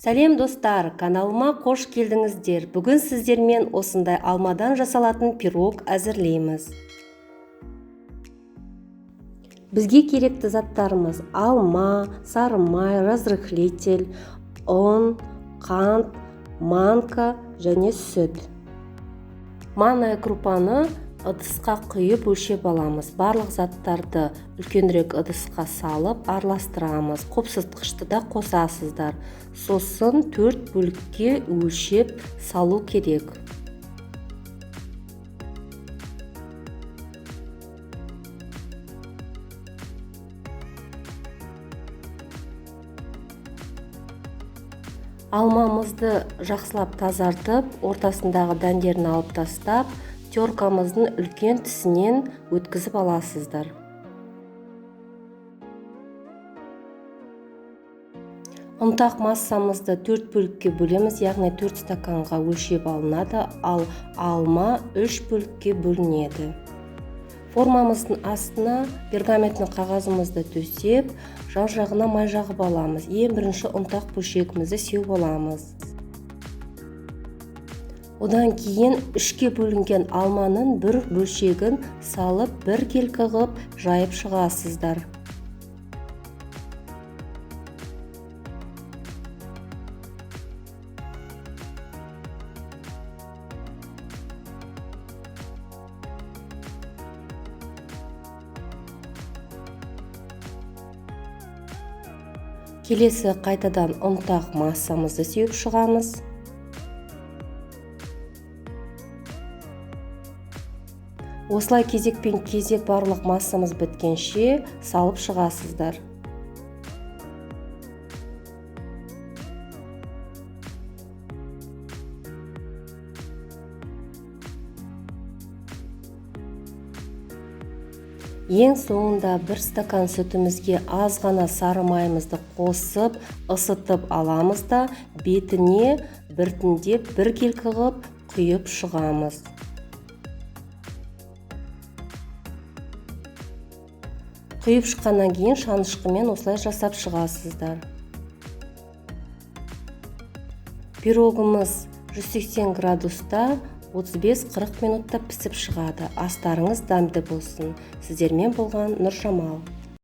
Сәлем достар, каналыма қош келдіңіздер. Бүгін сіздермен осындай алмадан жасалатын пирог әзірлейміз. Бізге керекті заттарымыз: алма, сары май, разрыхлитель, ұн, қант, манка және сүт. Манная крупаны ыдысқа құйып өлшеп аламыз. Барлық заттарды үлкенірек ыдысқа салып араластырамыз. Қопсытқышты да қосасыздар. Сосын 4 бөлікке өлшеп салу керек. Алмамызды жақсылап тазартып, ортасындағы дәндерін алып тастап, теркамыздың үлкен тісінен өткізіп аласыздар. Ұнтақ массамызды 4 бөлікке бөлеміз, яғни 4 стаканға өлшеп алынады, ал алма 3 бөлікке бөлінеді. Формамыздың астына пергаментный қағазымызды төсеп, жан-жағына май жағып аламыз. Ең бірінші ұнтақ бөлшегімізді сеуіп аламыз. Одан кейін 3-ке бөлінген алманың бір бөлшегін салып, бір келкі ғып жайып шығасыздар. Келесі қайтадан ұнтақ массамызды сеуіп шығамыз. Осылай кезекпен кезек барлық массамыз біткенше салып шығасыздар. Ең соңында 1 стакан сүтімізге аз ғана сары майымызды қосып, ысытып аламыз да бетіне біртіндеп бір келкі ғып құйып шығамыз. Құйып шыққаннан кейін шанышқымен осылай жасап шығасыздар. Пирогымыз 180 градуста 35-40 минутта пісіп шығады. Астарыңыз дәмді болсын. Сіздермен болған Нұржамал.